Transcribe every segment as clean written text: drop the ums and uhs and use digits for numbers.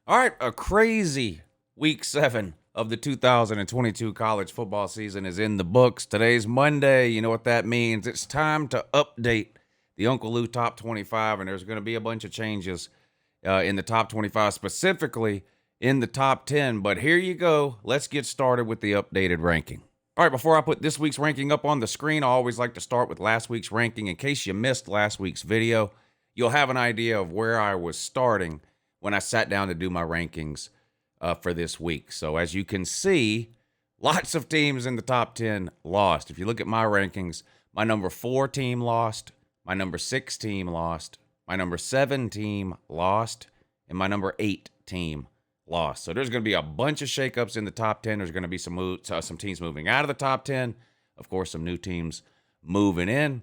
All right, a crazy week 7 of the 2022 college football season is in the books. Today's Monday. You know what that means. It's time to update the UNCLELOU top 25, and there's going to be a bunch of changes in the top 25, specifically in the top 10. But here you go. Let's get started with the updated ranking. All right, before I put this week's ranking up on the screen, I always like to start with last week's ranking. In case you missed last week's video, you'll have an idea of where I was starting when I sat down to do my rankings for this week. So as you can see, lots of teams in the top 10 lost. If you look at my rankings, my number 4 team lost, my number 6 team lost, my number 7 team lost, and my number 8 team lost. So there's going to be a bunch of shakeups in the top 10. There's going to be some teams moving out of the top 10. Of course, some new teams moving in.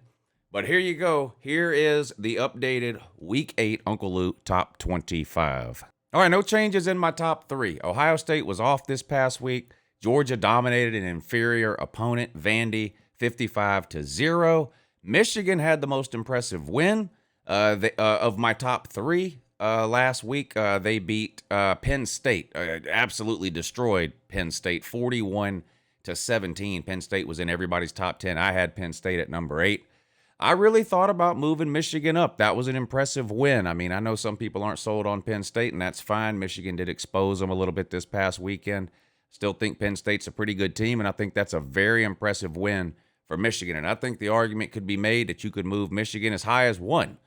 But here you go. Here is the updated Week 8 UNCLELOU Top 25. All right, no changes in my top 3. Ohio State was off this past week. Georgia dominated an inferior opponent, Vandy, 55-0. Michigan had the most impressive win of my top 3 last week. They beat Penn State, absolutely destroyed Penn State, 41-17. Penn State was in everybody's top 10. I had Penn State at number 8. I really thought about moving Michigan up. That was an impressive win. I mean, I know some people aren't sold on Penn State, and that's fine. Michigan did expose them a little bit this past weekend. Still think Penn State's a pretty good team, and I think that's a very impressive win for Michigan. And I think the argument could be made that you could move Michigan as high as 1.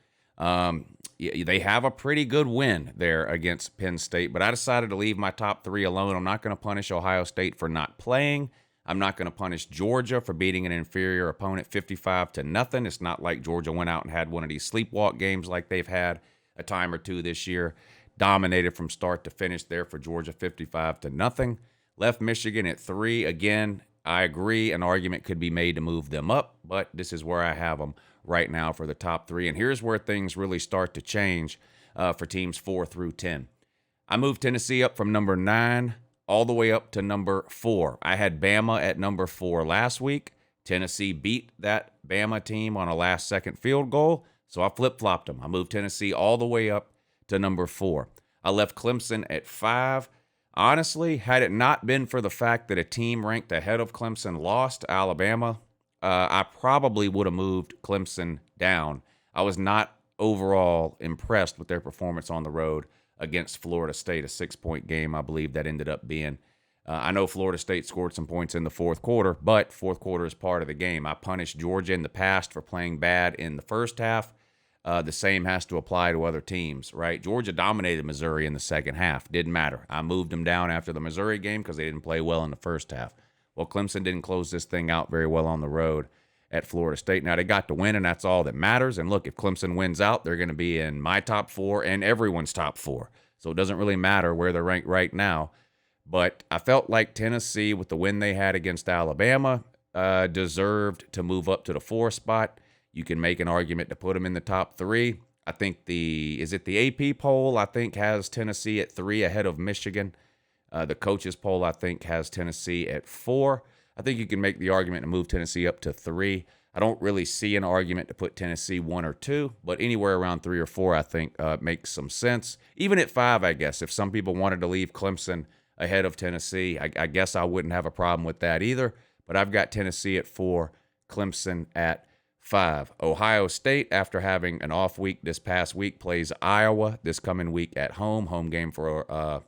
They have a pretty good win there against Penn State, but I decided to leave my top 3 alone. I'm not going to punish Ohio State for not playing. I'm not going to punish Georgia for beating an inferior opponent 55-0. It's not like Georgia went out and had one of these sleepwalk games like they've had a time or two this year. Dominated from start to finish there for Georgia, 55-0. Left Michigan at 3. Again, I agree an argument could be made to move them up, but this is where I have them right now for the top 3. And here's where things really start to change for teams 4 through 10. I moved Tennessee up from number 9 all the way up to number 4. I had Bama at number 4 last week. Tennessee beat that Bama team on a last-second field goal, so I flip-flopped them. I moved Tennessee all the way up to number 4. I left Clemson at 5. Honestly, had it not been for the fact that a team ranked ahead of Clemson lost to Alabama, I probably would have moved Clemson down. I was not overall impressed with their performance on the road against Florida State, a 6-point game, I believe that ended up being. I know Florida State scored some points in the fourth quarter, but fourth quarter is part of the game. I punished Georgia in the past for playing bad in the first half. The same has to apply to other teams, right? Georgia dominated Missouri in the second half. Didn't matter. I moved them down after the Missouri game because they didn't play well in the first half. Well, Clemson didn't close this thing out very well on the road at Florida State. Now, they got to win, and that's all that matters. And look, if Clemson wins out, they're going to be in my top 4 and everyone's top 4. So it doesn't really matter where they're ranked right now. But I felt like Tennessee, with the win they had against Alabama, deserved to move up to the 4 spot. You can make an argument to put them in the top 3. I think the AP poll, I think, has Tennessee at 3 ahead of Michigan. The coaches poll, I think, has Tennessee at 4. I think you can make the argument to move Tennessee up to 3. I don't really see an argument to put Tennessee 1 or 2, but anywhere around 3 or 4, I think, makes some sense. Even at 5, I guess, if some people wanted to leave Clemson ahead of Tennessee, I guess I wouldn't have a problem with that either. But I've got Tennessee at 4, Clemson at 5. Ohio State, after having an off week this past week, plays Iowa this coming week at home. Home game for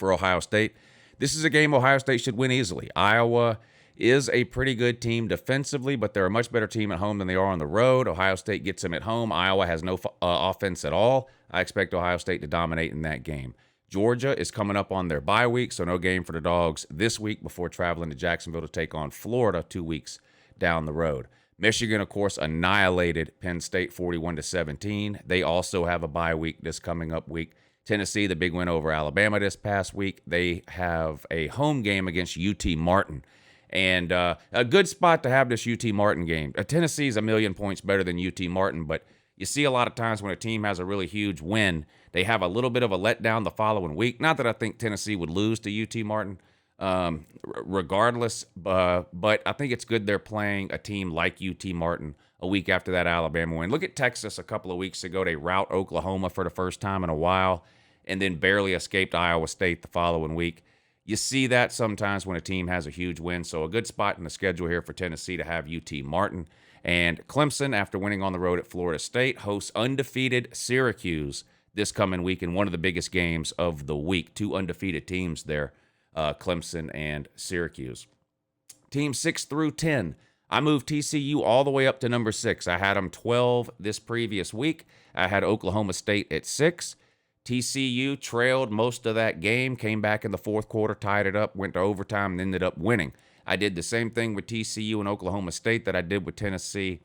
Ohio State. This is a game Ohio State should win easily. Iowa is a pretty good team defensively, but they're a much better team at home than they are on the road. Ohio State gets them at home. Iowa has no offense at all. I expect Ohio State to dominate in that game. Georgia is coming up on their bye week, so no game for the Dogs this week before traveling to Jacksonville to take on Florida 2 weeks down the road. Michigan, of course, annihilated Penn State 41-17. They also have a bye week this coming up week. Tennessee, the big win over Alabama this past week. They have a home game against UT Martin. And a good spot to have this UT Martin game. Tennessee's a million points better than UT Martin, but you see a lot of times when a team has a really huge win, they have a little bit of a letdown the following week. Not that I think Tennessee would lose to UT Martin regardless, but I think it's good they're playing a team like UT Martin a week after that Alabama win. Look at Texas a couple of weeks ago. They rout Oklahoma for the first time in a while. and then barely escaped Iowa State the following week. You see that sometimes when a team has a huge win. So a good spot in the schedule here for Tennessee to have UT Martin. And Clemson, after winning on the road at Florida State, hosts undefeated Syracuse this coming week in one of the biggest games of the week. Two undefeated teams there, Clemson and Syracuse. Teams 6 through 10. I moved TCU all the way up to number 6. I had them 12 this previous week. I had Oklahoma State at 6. TCU trailed most of that game, came back in the fourth quarter, tied it up, went to overtime, and ended up winning. I did the same thing with TCU and Oklahoma State that I did with Tennessee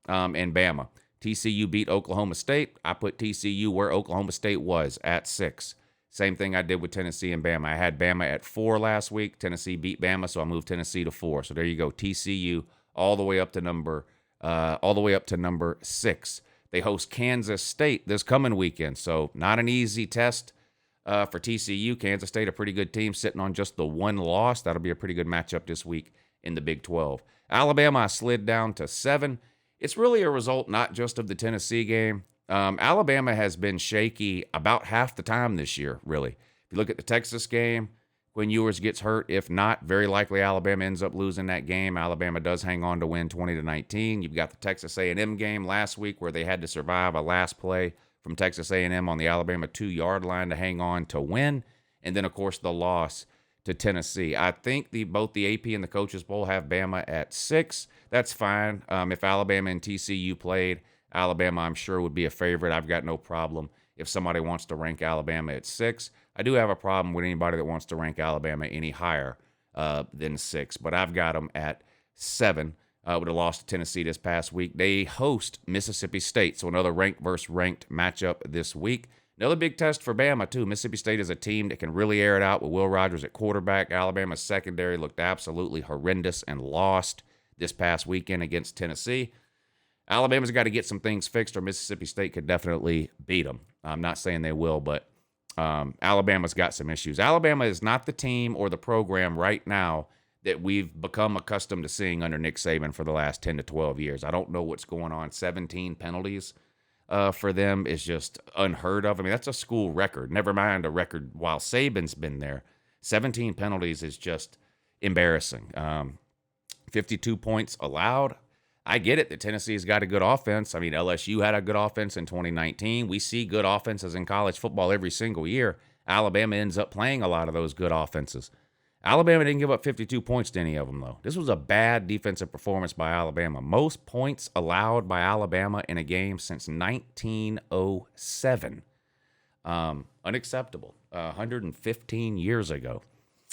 and Bama. TCU beat Oklahoma State. I put TCU where Oklahoma State was, at 6. Same thing I did with Tennessee and Bama. I had Bama at 4 last week. Tennessee beat Bama, so I moved Tennessee to 4. So there you go, TCU all the way up to number 6. They host Kansas State this coming weekend, so not an easy test for TCU. Kansas State, a pretty good team, sitting on just the 1 loss. That'll be a pretty good matchup this week in the Big 12. Alabama, I slid down to 7. It's really a result not just of the Tennessee game. Alabama has been shaky about half the time this year, really. If you look at the Texas game, Quinn Ewers gets hurt. If not, very likely Alabama ends up losing that game. Alabama does hang on to win 20-19. You've got the Texas A&M game last week where they had to survive a last play from Texas A&M on the Alabama 2-yard line to hang on to win. And then, of course, the loss to Tennessee. I think both the AP and the Coaches Bowl have Bama at 6. That's fine. If Alabama and TCU played, Alabama, I'm sure, would be a favorite. I've got no problem if somebody wants to rank Alabama at 6. I do have a problem with anybody that wants to rank Alabama any higher than 6, but I've got them at 7 with a loss to Tennessee this past week. They host Mississippi State, so another ranked versus ranked matchup this week. Another big test for Bama, too. Mississippi State is a team that can really air it out with Will Rogers at quarterback. Alabama's secondary looked absolutely horrendous and lost this past weekend against Tennessee. Alabama's got to get some things fixed, or Mississippi State could definitely beat them. I'm not saying they will, but Alabama's got some issues. Alabama is not the team or the program right now that we've become accustomed to seeing under Nick Saban for the last 10 to 12 years. I don't know what's going on. 17 penalties for them is just unheard of. I mean, that's a school record. Never mind a record while Saban's been there. 17 penalties is just embarrassing. 52 points allowed. I get it that Tennessee's got a good offense. I mean, LSU had a good offense in 2019. We see good offenses in college football every single year. Alabama ends up playing a lot of those good offenses. Alabama didn't give up 52 points to any of them, though. This was a bad defensive performance by Alabama. Most points allowed by Alabama in a game since 1907. Unacceptable. 115 years ago.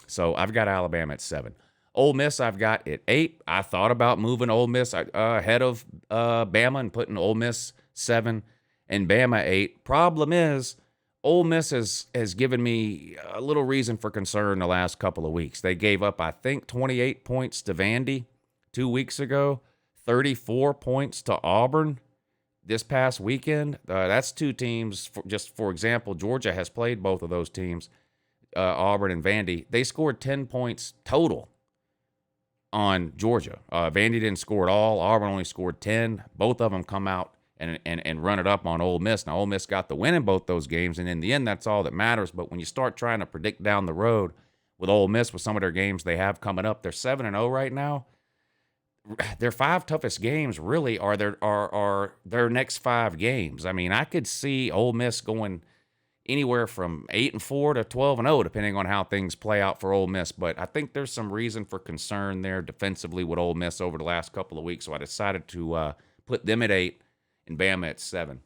So I've got Alabama at 7. Ole Miss, I've got at 8. I thought about moving Ole Miss ahead of Bama and putting Ole Miss 7 and Bama 8. Problem is, Ole Miss has given me a little reason for concern the last couple of weeks. They gave up, I think, 28 points to Vandy 2 weeks ago, 34 points to Auburn this past weekend. That's 2 teams. Just for example, Georgia has played both of those teams, Auburn and Vandy. They scored 10 points total on Georgia. Vandy didn't score at all. Auburn only scored 10. Both of them come out and run it up on Ole Miss. Now, Ole Miss got the win in both those games, and in the end, that's all that matters. But when you start trying to predict down the road with Ole Miss, with some of their games they have coming up, they're 7-0 right now. Their 5 toughest games really are their next 5 games. I mean, I could see Ole Miss going anywhere from 8-4 to 12-0, depending on how things play out for Ole Miss. But I think there's some reason for concern there defensively with Ole Miss over the last couple of weeks. So I decided to put them at 8 and Bama at 7.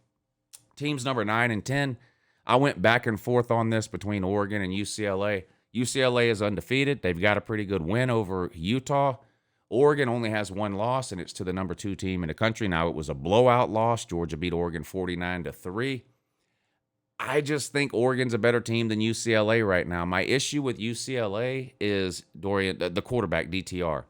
Teams number 9 and 10, I went back and forth on this between Oregon and UCLA. UCLA is undefeated. They've got a pretty good win over Utah. Oregon only has 1 loss, and it's to the number 2 team in the country. Now, it was a blowout loss. Georgia beat Oregon 49-3. I just think Oregon's a better team than UCLA right now. My issue with UCLA is Dorian, the quarterback, DTR.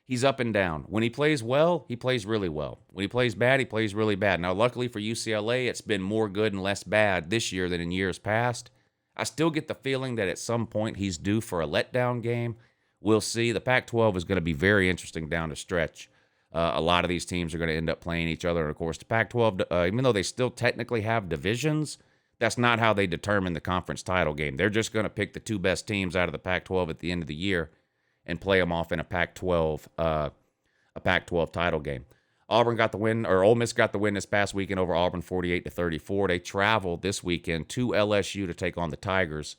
He's up and down. When he plays well, he plays really well. When he plays bad, he plays really bad. Now, luckily for UCLA, it's been more good and less bad this year than in years past. I still get the feeling that at some point he's due for a letdown game. We'll see. The Pac-12 is going to be very interesting down the stretch. A lot of these teams are going to end up playing each other. And, of course, the Pac-12, even though they still technically have divisions, That's not how they determine the conference title game. They're just going to pick the two best teams out of the Pac-12 at the end of the year and play them off in a Pac-12 title game. Auburn got the win, or Ole Miss got the win this past weekend over Auburn 48-34. They traveled this weekend to LSU to take on the Tigers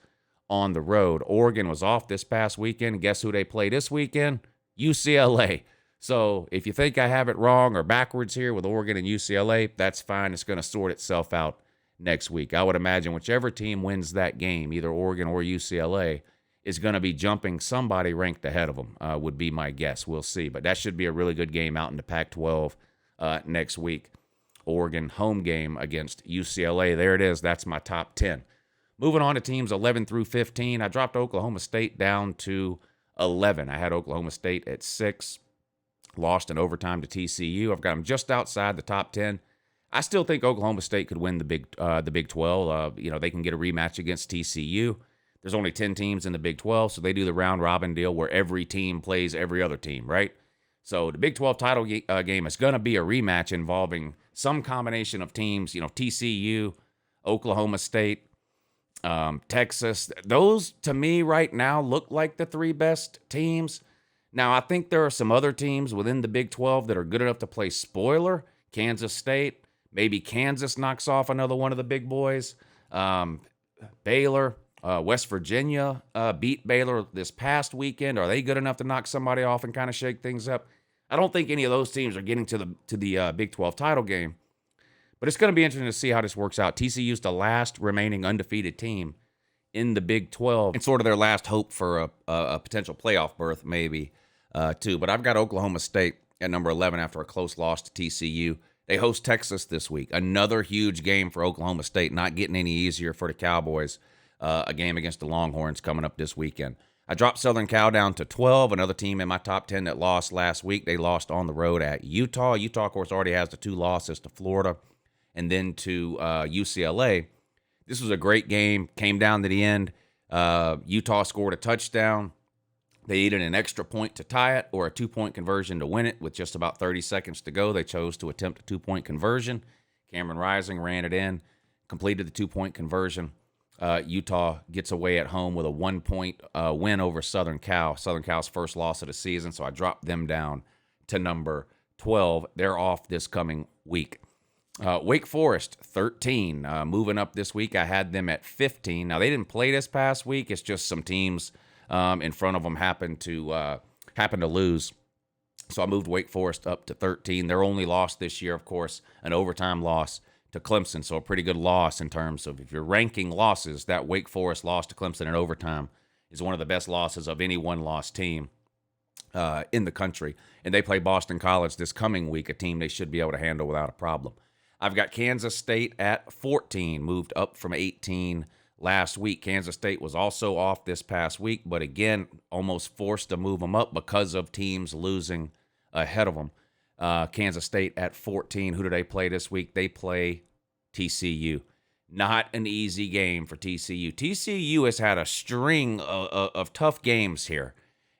on the road. Oregon was off this past weekend. Guess who they play this weekend? UCLA. So if you think I have it wrong or backwards here with Oregon and UCLA, that's fine. It's going to sort itself out next week. I would imagine whichever team wins that game, either Oregon or UCLA, is going to be jumping somebody ranked ahead of them, would be my guess. We'll see. But that should be a really good game out in the Pac-12 next week. Oregon home game against UCLA. There it is. That's my top 10. Moving on to teams 11 through 15, I dropped Oklahoma State down to 11. I had Oklahoma State at 6. Lost in overtime to TCU. I've got them just outside the top 10. I still think Oklahoma State could win the Big 12. They can get a rematch against TCU. There's only 10 teams in the Big 12, so they do the round-robin deal where every team plays every other team, right? So the Big 12 title game is going to be a rematch involving some combination of teams, TCU, Oklahoma State, Texas. Those, to me, right now, look like the three best teams. Now, I think there are some other teams within the Big 12 that are good enough to play spoiler. Kansas State, maybe Kansas knocks off another one of the big boys. Baylor, West Virginia beat Baylor this past weekend. Are they good enough to knock somebody off and kind of shake things up? I don't think any of those teams are getting to the Big 12 title game. But it's going to be interesting to see how this works out. TCU's the last remaining undefeated team in the Big 12 and sort of their last hope for a potential playoff berth, maybe, too. But I've got Oklahoma State at number 11 after a close loss to TCU. They host Texas this week. Another huge game for Oklahoma State, not getting any easier for the Cowboys. A game against the Longhorns coming up this weekend. I dropped Southern Cal down to 12, another team in my top 10 that lost last week. They lost on the road at Utah. Utah, of course, already has the 2 losses to Florida and then to UCLA. This was a great game. Came down to the end. Utah scored a touchdown. They needed an extra point to tie it or a 2-point conversion to win it with just about 30 seconds to go. They chose to attempt a 2-point conversion. Cameron Rising ran it in, completed the 2-point conversion. Utah gets away at home with a 1-point win over Southern Cal. Southern Cal's first loss of the season, so I dropped them down to number 12. They're off this coming week. Wake Forest, 13. Moving up this week, I had them at 15. Now, they didn't play this past week. It's just some teams in front of them happened to lose. So I moved Wake Forest up to 13. Their only loss this year, of course, an overtime loss to Clemson. So a pretty good loss in terms of if you're ranking losses, that Wake Forest loss to Clemson in overtime is one of the best losses of any one-loss team in the country. And they play Boston College this coming week, a team they should be able to handle without a problem. I've got Kansas State at 14, moved up from 18 last week. Kansas State was also off this past week, but again, almost forced to move them up because of teams losing ahead of them. Kansas State at 14. Who do they play this week? They play TCU. Not an easy game for TCU. TCU has had a string of tough games here.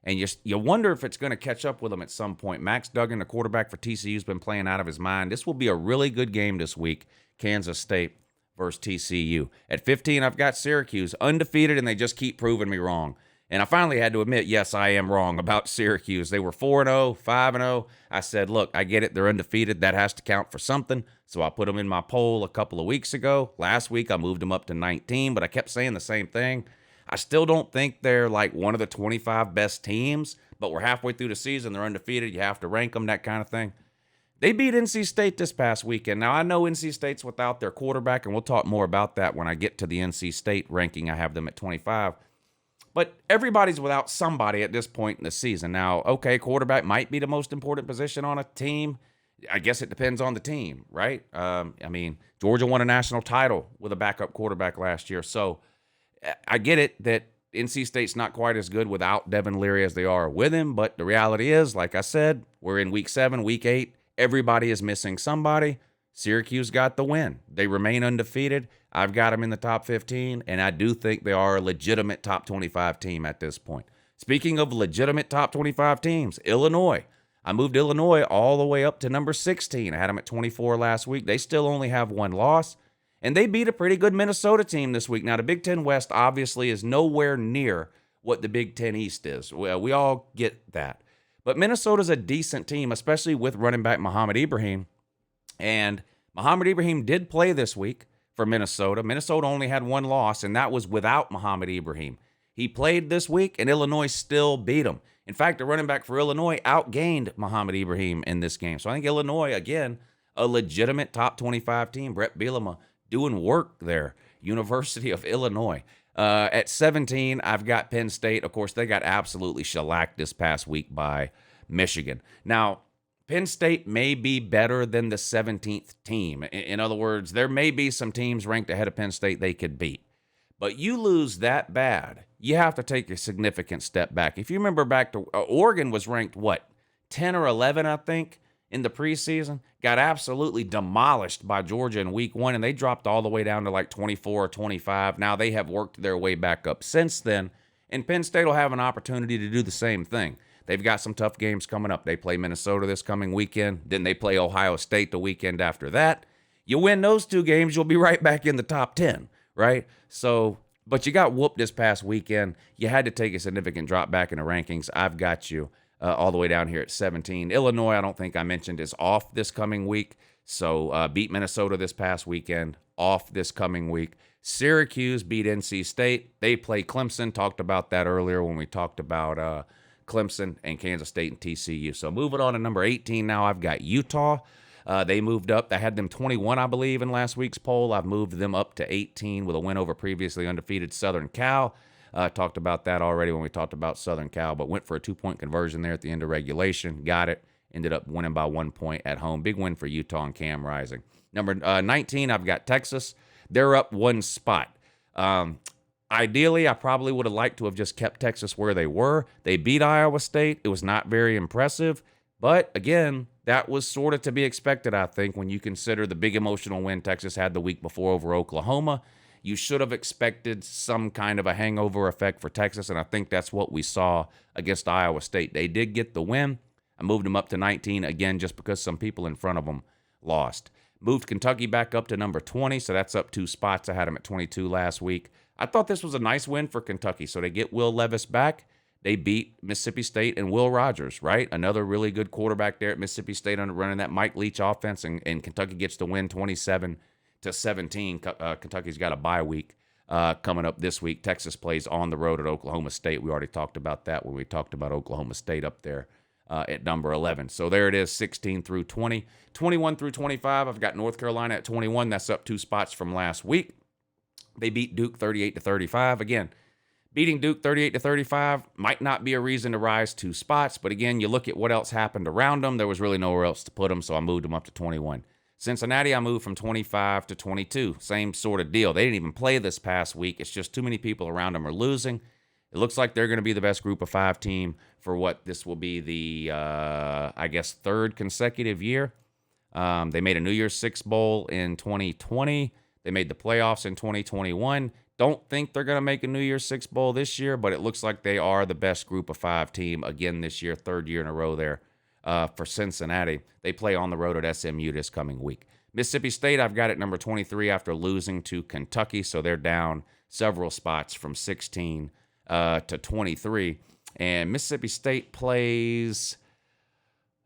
And you wonder if it's going to catch up with them at some point. Max Duggan, the quarterback for TCU, has been playing out of his mind. This will be a really good game this week, Kansas State versus TCU. At 15, I've got Syracuse, undefeated, and they just keep proving me wrong. And I finally had to admit, yes, I am wrong about Syracuse. They were 4-0, 5-0. I said, look, I get it. They're undefeated. That has to count for something. So I put them in my poll a couple of weeks ago. Last week, I moved them up to 19, but I kept saying the same thing. I still don't think they're like one of the 25 best teams, but we're halfway through the season. They're undefeated. You have to rank them, that kind of thing. They beat NC State this past weekend. Now, I know NC State's without their quarterback, and we'll talk more about that when I get to the NC State ranking. I have them at 25. But everybody's without somebody at this point in the season. Now, okay, quarterback might be the most important position on a team. I guess it depends on the team, right? Georgia won a national title with a backup quarterback last year. So I get it that NC State's not quite as good without Devin Leary as they are with him. But the reality is, like I said, we're in week 7, week 8. Everybody is missing somebody. Syracuse got the win. They remain undefeated. I've got them in the top 15, and I do think they are a legitimate top 25 team at this point. Speaking of legitimate top 25 teams, Illinois. I moved Illinois all the way up to number 16. I had them at 24 last week. They still only have one loss. And they beat a pretty good Minnesota team this week. Now, the Big Ten West obviously is nowhere near what the Big Ten East is. We all get that. But Minnesota's a decent team, especially with running back Muhammad Ibrahim. And Muhammad Ibrahim did play this week for Minnesota. Minnesota only had one loss, and that was without Muhammad Ibrahim. He played this week, and Illinois still beat him. In fact, the running back for Illinois outgained Muhammad Ibrahim in this game. So I think Illinois, again, a legitimate top 25 team. Brett Bielema doing work there. University of Illinois. At 17, I've got Penn State. Of course, they got absolutely shellacked this past week by Michigan. Now, Penn State may be better than the 17th team. In other words, there may be some teams ranked ahead of Penn State they could beat. But you lose that bad, you have to take a significant step back. If you remember back to Oregon was ranked, 10 or 11, I think, in the preseason, got absolutely demolished by Georgia in week 1, and they dropped all the way down to like 24 or 25. Now they have worked their way back up since then, and Penn State will have an opportunity to do the same thing. They've got some tough games coming up. They play Minnesota this coming weekend. Then they play Ohio State the weekend after that. You win those 2 games, you'll be right back in the top 10, right? So, but you got whooped this past weekend. You had to take a significant drop back in the rankings. I've got you all the way down here at 17. Illinois, I don't think I mentioned, is off this coming week. So beat Minnesota this past weekend, off this coming week. Syracuse beat NC State. They play Clemson. Talked about that earlier when we talked about Clemson and Kansas State and TCU. So moving on to number 18 now, I've got Utah. They moved up. I had them 21, I believe, in last week's poll. I've moved them up to 18 with a win over previously undefeated Southern Cal. Talked about that already when we talked about Southern Cal, but went for a 2-point conversion there at the end of regulation. Got it. Ended up winning by 1 point at home. Big win for Utah and Cam Rising. Number 19, I've got Texas. They're up 1 spot. Ideally, I probably would have liked to have just kept Texas where they were. They beat Iowa State. It was not very impressive. But, again, that was sort of to be expected, I think, when you consider the big emotional win Texas had the week before over Oklahoma. You should have expected some kind of a hangover effect for Texas, and I think that's what we saw against Iowa State. They did get the win. I moved them up to 19, again, just because some people in front of them lost. Moved Kentucky back up to number 20, so that's up 2 spots. I had them at 22 last week. I thought this was a nice win for Kentucky, so they get Will Levis back. They beat Mississippi State and Will Rogers, right? Another really good quarterback there at Mississippi State under running that Mike Leach offense, and Kentucky gets the win 27-17. Kentucky's got a bye week coming up this week. Texas plays on the road at Oklahoma State. We already talked about that when we talked about Oklahoma State up there at number 11. So there it is, 16 through 20. 21 through 25, I've got North Carolina at 21. That's up 2 spots from last week. They beat Duke 38-35. Again, beating Duke 38-35 might not be a reason to rise 2 spots, but again, you look at what else happened around them. There was really nowhere else to put them, so I moved them up to 21. Cincinnati, I moved from 25 to 22. Same sort of deal. They didn't even play this past week. It's just too many people around them are losing. It looks like they're going to be the best group of 5 team for what this will be the, 3rd consecutive year. They made a New Year's Six Bowl in 2020. They made the playoffs in 2021. Don't think they're going to make a New Year's Six Bowl this year, but it looks like they are the best group of 5 team again this year, 3rd year in a row there for Cincinnati. They play on the road at SMU this coming week. Mississippi State, I've got at number 23 after losing to Kentucky, so they're down several spots from 16 to 23. And Mississippi State plays...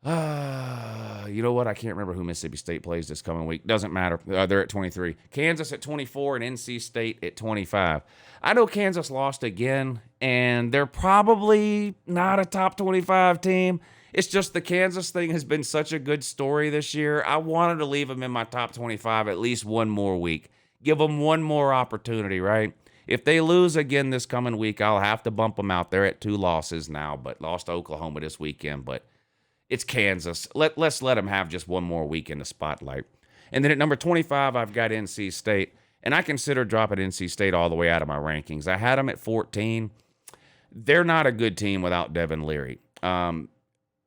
you know what? I can't remember who Mississippi State plays this coming week. Doesn't matter. They're at 23. Kansas at 24 and NC State at 25. I know Kansas lost again, and they're probably not a top 25 team. It's just the Kansas thing has been such a good story this year. I wanted to leave them in my top 25 at least one more week. Give them one more opportunity, right? If they lose again this coming week, I'll have to bump them out. They're at 2 losses now, but lost to Oklahoma this weekend, but it's Kansas. Let's let them have just one more week in the spotlight. And then at number 25, I've got NC State. And I consider dropping NC State all the way out of my rankings. I had them at 14. They're not a good team without Devin Leary.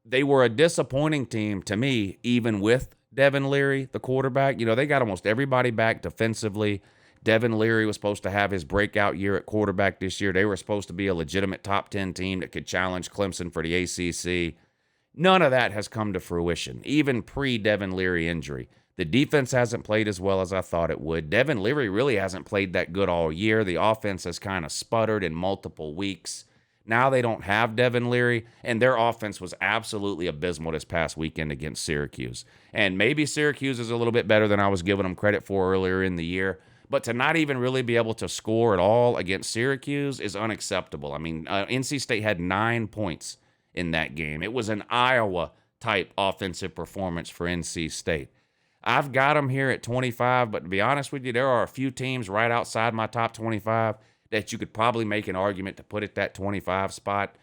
They were a disappointing team to me, even with Devin Leary, the quarterback. You know, they got almost everybody back defensively. Devin Leary was supposed to have his breakout year at quarterback this year. They were supposed to be a legitimate top 10 team that could challenge Clemson for the ACC. None of that has come to fruition, even pre-Devin Leary injury. The defense hasn't played as well as I thought it would. Devin Leary really hasn't played that good all year. The offense has kind of sputtered in multiple weeks. Now they don't have Devin Leary, and their offense was absolutely abysmal this past weekend against Syracuse. And maybe Syracuse is a little bit better than I was giving them credit for earlier in the year, but to not even really be able to score at all against Syracuse is unacceptable. I mean, NC State had 9 points in that game. It was an Iowa-type offensive performance for NC State. I've got them here at 25, but to be honest with you, there are a few teams right outside my top 25 that you could probably make an argument to put at that 25 spot.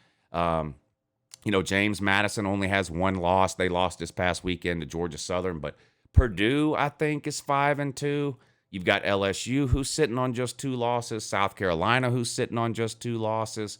James Madison only has 1 loss. They lost this past weekend to Georgia Southern, but Purdue, I think, is 5-2. You've got LSU, who's sitting on just 2 losses. South Carolina, who's sitting on just 2 losses.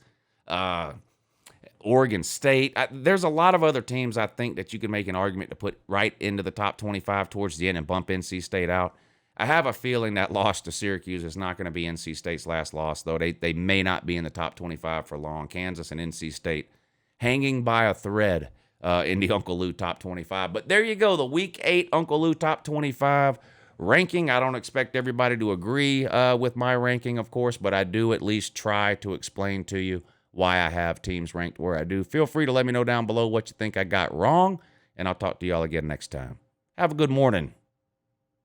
Oregon State. There's a lot of other teams, I think, that you could make an argument to put right into the top 25 towards the end and bump NC State out. I have a feeling that loss to Syracuse is not going to be NC State's last loss, though. They may not be in the top 25 for long. Kansas and NC State hanging by a thread in the UNCLELOU top 25. But there you go, the Week 8 UNCLELOU top 25 ranking. I don't expect everybody to agree with my ranking, of course, but I do at least try to explain to you why I have teams ranked where I do. Feel free to let me know down below what you think I got wrong, and I'll talk to y'all again next time. Have a good morning.